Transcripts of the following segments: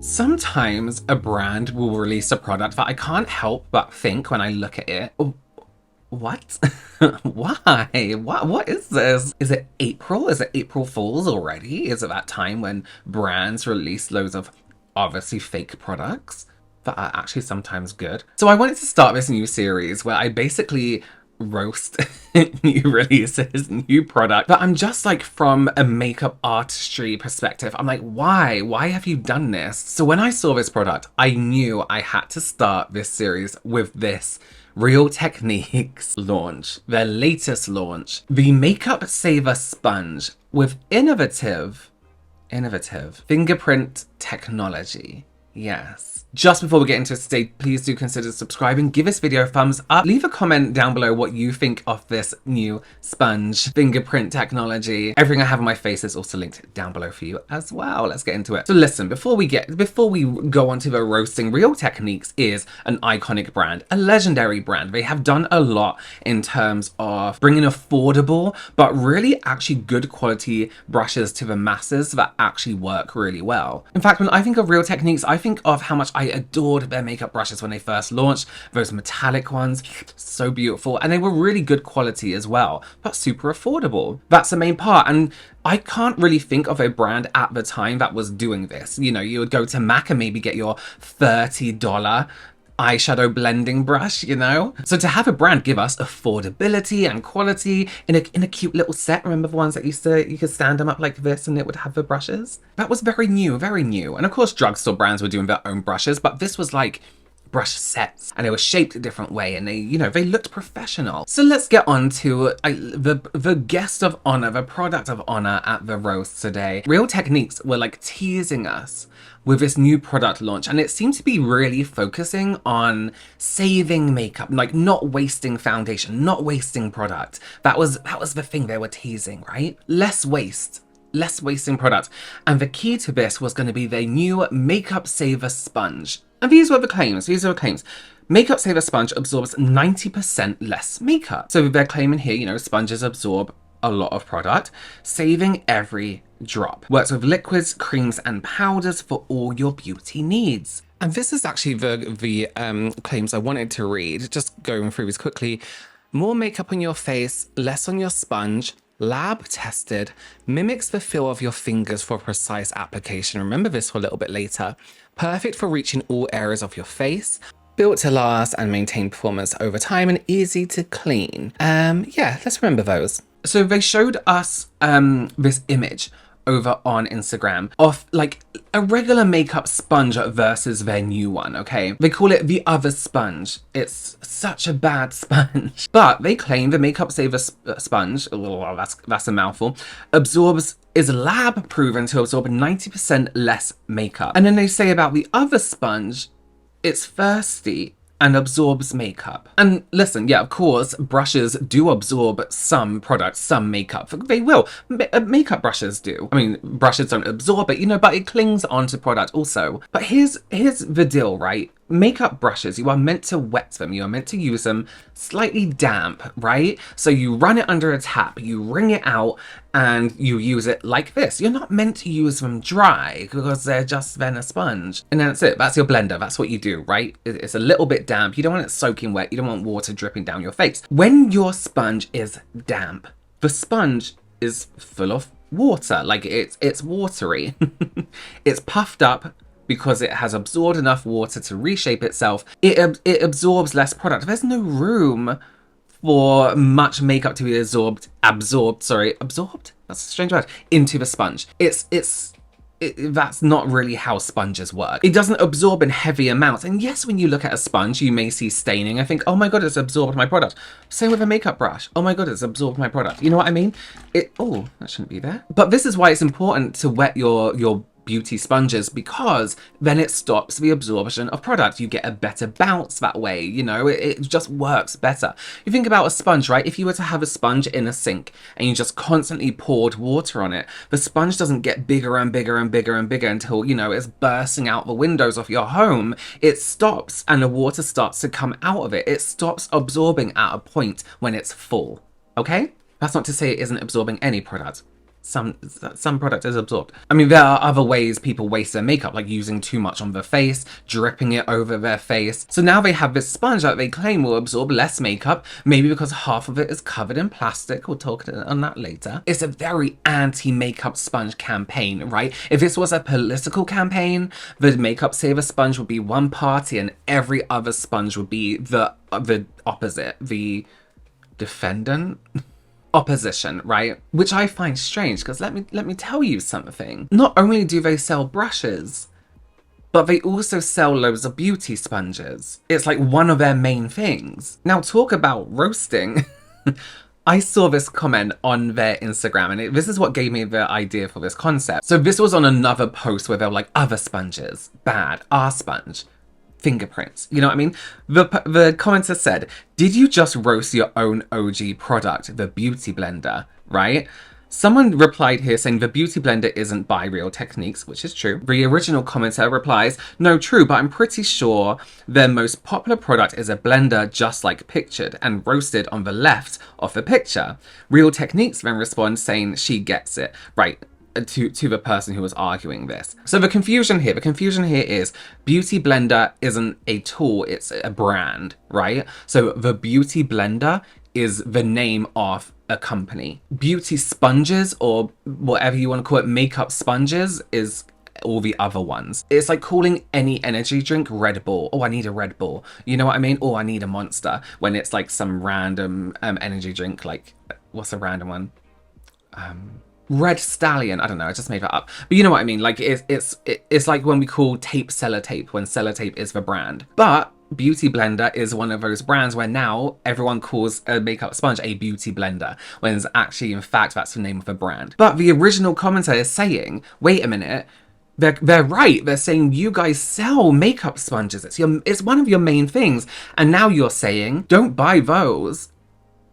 Sometimes a brand will release a product that I can't help but think when I look at it, "Oh, what? Why? What is this? Is it April? Is it April Fools already? Is it that time when brands release loads of obviously fake products that are actually sometimes good?" So I wanted to start this new series where I basically roast new releases, new product. But I'm just like, from a makeup artistry perspective, I'm like, why? Why have you done this? So when I saw this product, I knew I had to start this series with this Real Techniques launch, their latest launch, the Makeup Saver Sponge with innovative fingerprint technology. Yes. Just before we get into it today, please do consider subscribing, give this video a thumbs up, leave a comment down below what you think of this new sponge fingerprint technology. Everything I have on my face is also linked down below for you as well. Let's get into it. So listen, before we go on to the roasting, Real Techniques is an iconic brand, a legendary brand. They have done a lot in terms of bringing affordable, but really actually good quality brushes to the masses that actually work really well. In fact, when I think of Real Techniques, I think of how much I adored their makeup brushes when they first launched. Those metallic ones, so beautiful. And they were really good quality as well, but super affordable. That's the main part. And I can't really think of a brand at the time that was doing this. You know, you would go to MAC and maybe get your $30 eyeshadow blending brush, you know? So to have a brand give us affordability and quality in a cute little set, remember the ones that you could stand them up like this and it would have the brushes? That was very new, very new. And of course, drugstore brands were doing their own brushes, but this was like brush sets, and they were shaped a different way, and they looked professional. So let's get on to the guest of honor, the product of honor at the roast today. Real Techniques were like teasing us with this new product launch, and it seemed to be really focusing on saving makeup, like not wasting foundation, not wasting product. That was the thing they were teasing, right? Less wasting product. And the key to this was going to be their new Makeup Saver Sponge. And these were the claims. Makeup Saver Sponge absorbs 90% less makeup. So they're claiming here, sponges absorb a lot of product, saving every drop. Works with liquids, creams, and powders for all your beauty needs. And this is actually the claims I wanted to read. Just going through these quickly. More makeup on your face, less on your sponge. Lab tested, mimics the feel of your fingers for precise application. Remember this for a little bit later. Perfect for reaching all areas of your face. Built to last and maintain performance over time, and easy to clean. Yeah, let's remember those. So they showed us this image over on Instagram of like a regular makeup sponge versus their new one, okay? They call it the other sponge. It's such a bad sponge. But they claim the Makeup Saver Sponge, well, that's a mouthful, is lab proven to absorb 90% less makeup. And then they say about the other sponge, it's thirsty and absorbs makeup. And listen, yeah, of course, brushes do absorb some products, some makeup. They will. Makeup brushes do. I mean, brushes don't absorb it, but it clings onto product also. But here's the deal, right? Makeup brushes, you are meant to wet them. You are meant to use them slightly damp, right? So you run it under a tap, you wring it out, and you use it like this. You're not meant to use them dry because they're just then a sponge. And that's it. That's your blender. That's what you do, right? It's a little bit damp. You don't want it soaking wet. You don't want water dripping down your face. When your sponge is damp, the sponge is full of water. Like it's watery. It's puffed up because it has absorbed enough water to reshape itself. It absorbs less product. There's no room for much makeup to be absorbed? That's a strange word. Into the sponge. That's not really how sponges work. It doesn't absorb in heavy amounts. And yes, when you look at a sponge, you may see staining and think, oh my God, it's absorbed my product. Same with a makeup brush. Oh my God, it's absorbed my product. You know what I mean? Oh, that shouldn't be there. But this is why it's important to wet your beauty sponges, because then it stops the absorption of product. You get a better bounce that way, it just works better. You think about a sponge, right? If you were to have a sponge in a sink and you just constantly poured water on it, the sponge doesn't get bigger and bigger and bigger and bigger until, it's bursting out the windows of your home. It stops and the water starts to come out of it. It stops absorbing at a point when it's full, okay? That's not to say it isn't absorbing any product. some product is absorbed. I mean, there are other ways people waste their makeup, like using too much on their face, dripping it over their face. So now they have this sponge that they claim will absorb less makeup, maybe because half of it is covered in plastic. We'll talk on that later. It's a very anti-makeup sponge campaign, right? If this was a political campaign, the makeup saver sponge would be one party and every other sponge would be the opposite, the defendant. Opposition, right? Which I find strange, because let me tell you something. Not only do they sell brushes, but they also sell loads of beauty sponges. It's like one of their main things. Now talk about roasting. I saw this comment on their Instagram, and this is what gave me the idea for this concept. So this was on another post where they were like, other sponges, bad, our sponge. Fingerprints. You know what I mean? The commenter said, did you just roast your own OG product, the Beauty Blender, right? Someone replied here saying the Beauty Blender isn't by Real Techniques, which is true. The original commenter replies, no, true, but I'm pretty sure their most popular product is a blender just like pictured and roasted on the left of the picture. Real Techniques then responds saying she gets it. Right. To the person who was arguing this. So the confusion here is Beauty Blender isn't a tool, it's a brand, right? So the Beauty Blender is the name of a company. Beauty sponges, or whatever you want to call it, makeup sponges, is all the other ones. It's like calling any energy drink Red Bull. Oh, I need a Red Bull. You know what I mean? Oh, I need a Monster. When it's like some random energy drink, like, what's a random one? Red Stallion, I don't know, I just made that up. But you know what I mean, like it's like when we call tape sellotape, when sellotape is the brand. But Beauty Blender is one of those brands where now everyone calls a makeup sponge a beauty blender, when it's actually, in fact, that's the name of the brand. But the original commenter is saying, wait a minute, they're right. They're saying you guys sell makeup sponges. It's one of your main things. And now you're saying, don't buy those.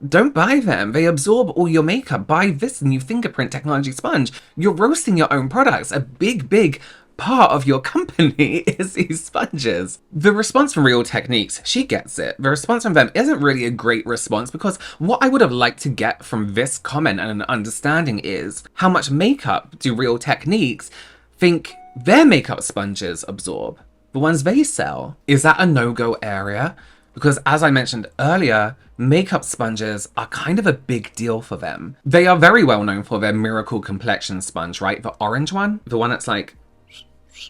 Don't buy them. They absorb all your makeup. Buy this new fingerprint technology sponge. You're roasting your own products. A big part of your company is these sponges. The response from Real Techniques, she gets it. The response from them isn't really a great response, because what I would have liked to get from this comment and an understanding is, how much makeup do Real Techniques think their makeup sponges absorb? The ones they sell. Is that a no-go area? Because as I mentioned earlier, makeup sponges are kind of a big deal for them. They are very well known for their Miracle Complexion sponge, right? The orange one, the one that's like...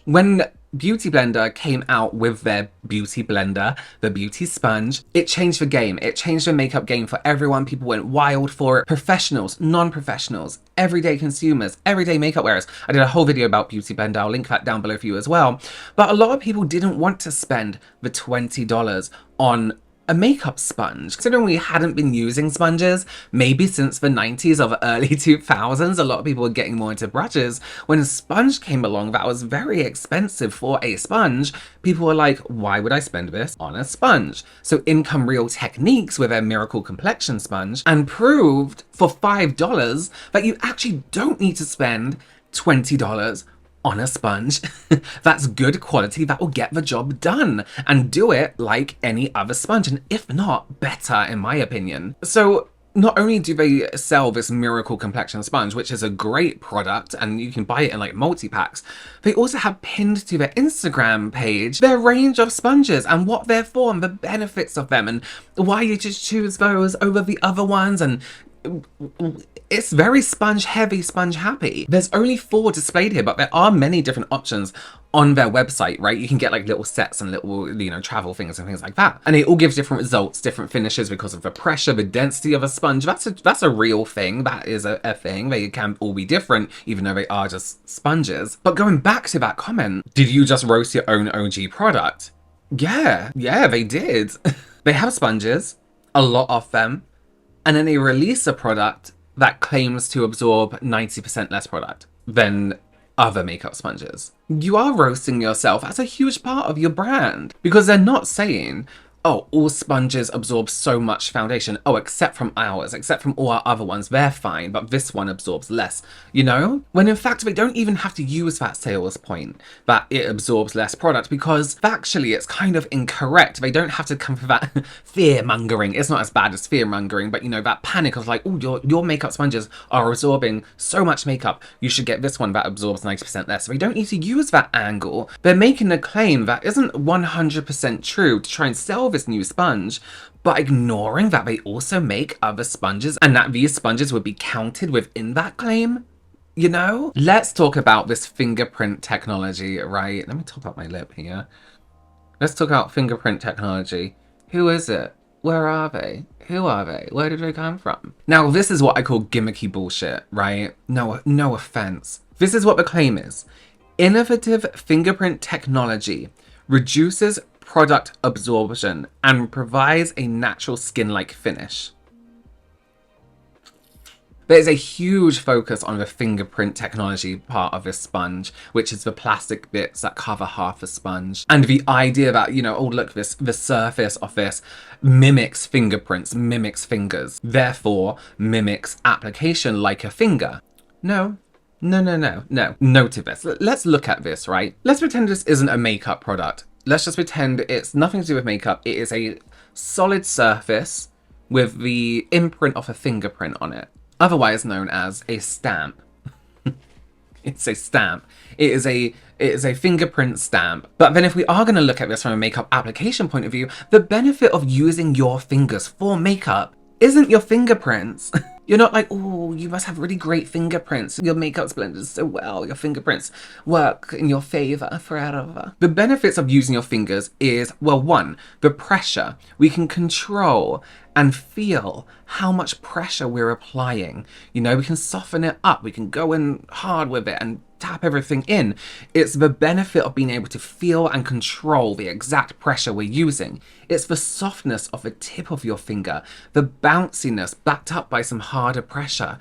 When Beauty Blender came out with their Beauty Blender, the beauty sponge, it changed the game. It changed the makeup game for everyone. People went wild for it. Professionals, non-professionals, everyday consumers, everyday makeup wearers. I did a whole video about Beauty Blender. I'll link that down below for you as well. But a lot of people didn't want to spend the $20 on a makeup sponge. Considering we hadn't been using sponges maybe since the 90s or the early 2000s, a lot of people were getting more into brushes. When a sponge came along that was very expensive for a sponge, people were like, why would I spend this on a sponge? So in come Real Techniques with their Miracle Complexion sponge and proved for $5 that you actually don't need to spend $20 on a sponge. That's good quality, that will get the job done and do it like any other sponge, and if not, better in my opinion. So not only do they sell this Miracle Complexion sponge, which is a great product and you can buy it in like multi-packs, they also have pinned to their Instagram page their range of sponges and what they're for and the benefits of them and why you just choose those over the other ones, and it's very sponge heavy, sponge happy. There's only 4 displayed here, but there are many different options on their website, right? You can get like little sets and little, you know, travel things and things like that. And it all gives different results, different finishes because of the pressure, the density of a sponge. That's a real thing. That is a thing. They can all be different, even though they are just sponges. But going back to that comment, did you just roast your own OG product? Yeah, they did. They have sponges, a lot of them. And then they release a product that claims to absorb 90% less product than other makeup sponges. You are roasting yourself as a huge part of your brand, because they're not saying, oh, all sponges absorb so much foundation. Oh, except from ours, except from all our other ones, they're fine, but this one absorbs less, you know? When in fact, they don't even have to use that sales point that it absorbs less product, because factually it's kind of incorrect. They don't have to come for that fear mongering. It's not as bad as fear mongering, but you know, that panic of like, oh, your makeup sponges are absorbing so much makeup. You should get this one that absorbs 90% less. So they don't need to use that angle. They're making a claim that isn't 100% true to try and sell this new sponge, but ignoring that they also make other sponges and that these sponges would be counted within that claim. You know? Let's talk about this fingerprint technology, right? Let me top up my lip here. Let's talk about fingerprint technology. Who is it? Where are they? Who are they? Where did they come from? Now, this is what I call gimmicky bullshit, right? No offense. This is what the claim is. Innovative fingerprint technology reduces product absorption and provides a natural skin-like finish. There's a huge focus on the fingerprint technology part of this sponge, which is the plastic bits that cover half a sponge. And the idea that, you know, oh look, the surface of this mimics fingerprints, mimics fingers, therefore mimics application like a finger. No to this. Let's look at this, right? Let's pretend this isn't a makeup product. Let's just pretend it's nothing to do with makeup. It is a solid surface with the imprint of a fingerprint on it, otherwise known as a stamp. It's a stamp. It is a fingerprint stamp. But then if we are going to look at this from a makeup application point of view, the benefit of using your fingers for makeup isn't your fingerprints. You're not like, oh, you must have really great fingerprints. Your makeup's blended so well. Your fingerprints work in your favor forever. The benefits of using your fingers is, well, one, the pressure. We can control and feel how much pressure we're applying. You know, we can soften it up. We can go in hard with it and tap everything in. It's the benefit of being able to feel and control the exact pressure we're using. It's the softness of the tip of your finger, the bounciness backed up by some harder pressure.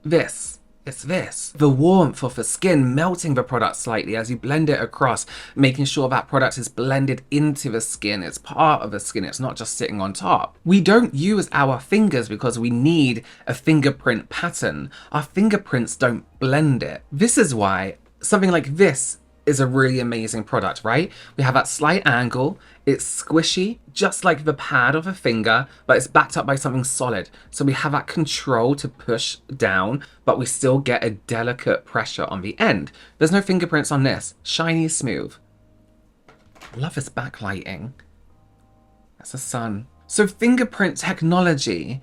It's this. The warmth of the skin melting the product slightly as you blend it across, making sure that product is blended into the skin. It's part of the skin. It's not just sitting on top. We don't use our fingers because we need a fingerprint pattern. Our fingerprints don't blend it. This is why something like this is a really amazing product, right? We have that slight angle, it's squishy, just like the pad of a finger, but it's backed up by something solid. So we have that control to push down, but we still get a delicate pressure on the end. There's no fingerprints on this. Shiny, smooth. Love this backlighting. That's the sun. So fingerprint technology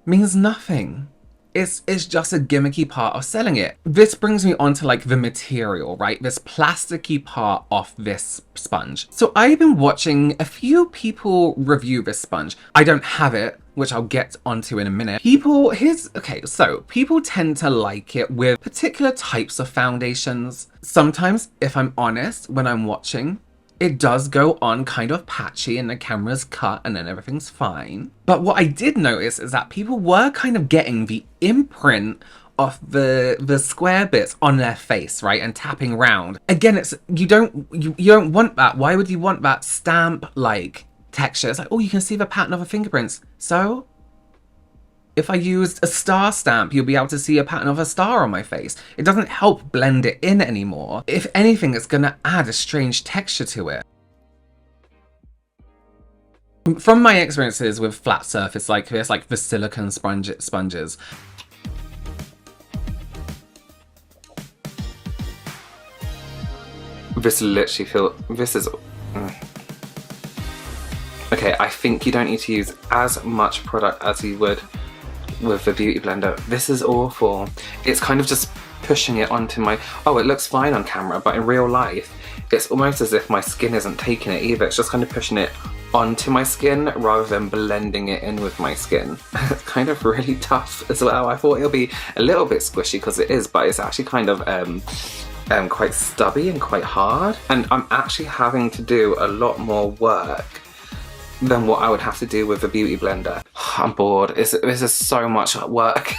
means nothing. It's just a gimmicky part of selling it. This brings me on to like the material, right? This plasticky part of this sponge. So I've been watching a few people review this sponge. I don't have it, which I'll get onto in a minute. People tend to like it with particular types of foundations. Sometimes, if I'm honest, when I'm watching, it does go on kind of patchy and the camera's cut and then everything's fine. But what I did notice is that people were kind of getting the imprint of the square bits on their face, right? And tapping around. Again, you don't want that. Why would you want that stamp-like texture? It's like, oh, you can see the pattern of the fingerprints. So if I used a star stamp, you'll be able to see a pattern of a star on my face. It doesn't help blend it in anymore. If anything, it's gonna add a strange texture to it. From my experiences with flat surface like this, like the silicone sponges, this literally okay, I think you don't need to use as much product as you would with the Beauty Blender. This is awful. It's kind of just pushing it onto my, oh, it looks fine on camera, but in real life, it's almost as if my skin isn't taking it either. It's just kind of pushing it onto my skin rather than blending it in with my skin. It's kind of really tough as well. I thought it'll be a little bit squishy because it is, but it's actually kind of quite stubby and quite hard. And I'm actually having to do a lot more work than what I would have to do with the Beauty Blender. I'm bored. This is so much work.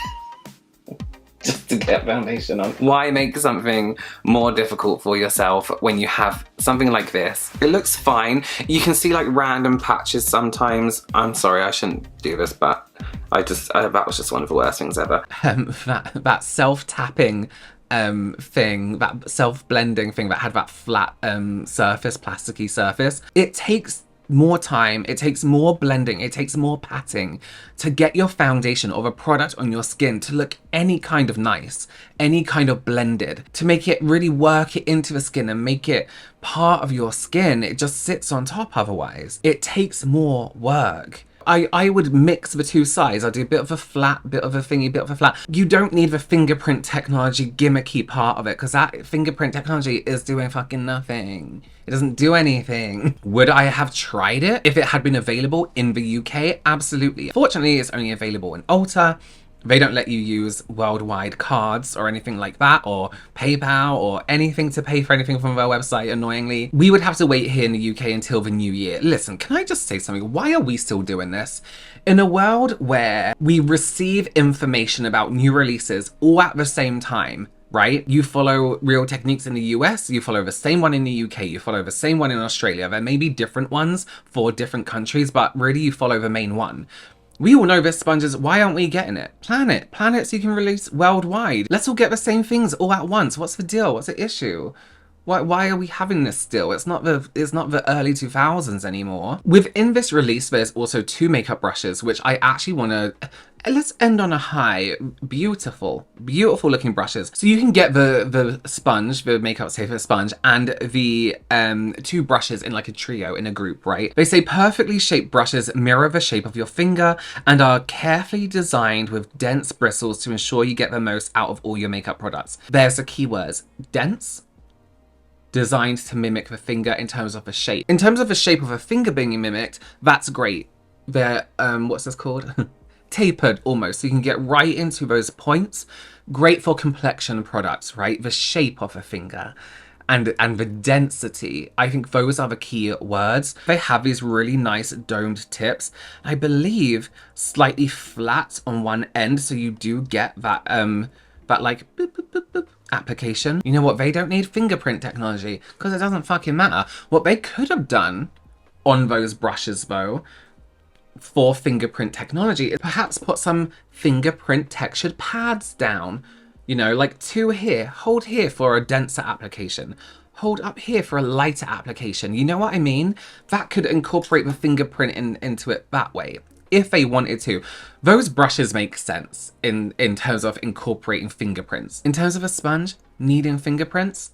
just to get foundation on. Why make something more difficult for yourself when you have something like this? It looks fine. You can see like random patches sometimes. I'm sorry, I shouldn't do this, but that was just one of the worst things ever. That self-tapping thing, that self-blending thing that had that flat surface, plasticky surface. It takes more time, it takes more blending, it takes more patting to get your foundation or a product on your skin to look any kind of nice, any kind of blended, to make it really work it into the skin and make it part of your skin. It just sits on top otherwise. It takes more work. I would mix the two sides. I'd do a bit of a flat, bit of a thingy, bit of a flat. You don't need the fingerprint technology gimmicky part of it, because that fingerprint technology is doing fucking nothing. It doesn't do anything. Would I have tried it if it had been available in the UK? Absolutely. Fortunately, it's only available in Ulta. They don't let you use worldwide cards or anything like that, or PayPal or anything to pay for anything from their website, annoyingly. We would have to wait here in the UK until the new year. Listen, can I just say something? Why are we still doing this? In a world where we receive information about new releases all at the same time, right? You follow Real Techniques in the US, you follow the same one in the UK, you follow the same one in Australia. There may be different ones for different countries, but really you follow the main one. We all know this sponges. Why aren't we getting it? Plan it so you can release worldwide. Let's all get the same things all at once. What's the deal? What's the issue? Why are we having this still? It's not the early 2000s anymore. Within this release, there's also 2 makeup brushes, which I actually want to... Let's end on a high. Beautiful looking brushes. So you can get the sponge, the makeup safer sponge, and the 2 brushes in like a trio, in a group, right? They say perfectly shaped brushes mirror the shape of your finger and are carefully designed with dense bristles to ensure you get the most out of all your makeup products. There's the keywords: dense, designed to mimic the finger in terms of the shape. In terms of the shape of a finger being mimicked, that's great. They're, what's this called? Tapered almost, so you can get right into those points. Great for complexion products, right? The shape of a finger and the density. I think those are the key words. They have these really nice domed tips. I believe slightly flat on one end, so you do get that that like boop, boop, boop, boop application. You know what? They don't need fingerprint technology because it doesn't fucking matter. What they could have done on those brushes though, for fingerprint technology, is perhaps put some fingerprint textured pads down. You know, like 2 here, hold here for a denser application, hold up here for a lighter application. You know what I mean? That could incorporate the fingerprint into it that way, if they wanted to. Those brushes make sense in terms of incorporating fingerprints. In terms of a sponge needing fingerprints,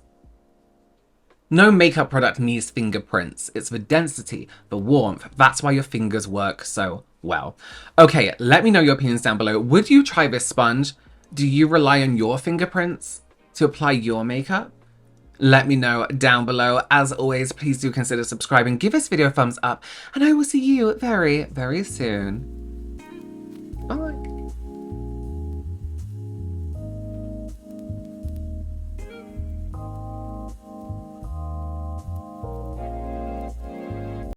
no makeup product needs fingerprints. It's the density, the warmth. That's why your fingers work so well. Okay, let me know your opinions down below. Would you try this sponge? Do you rely on your fingerprints to apply your makeup? Let me know down below. As always, please do consider subscribing, give this video a thumbs up, and I will see you very, very soon. Bye.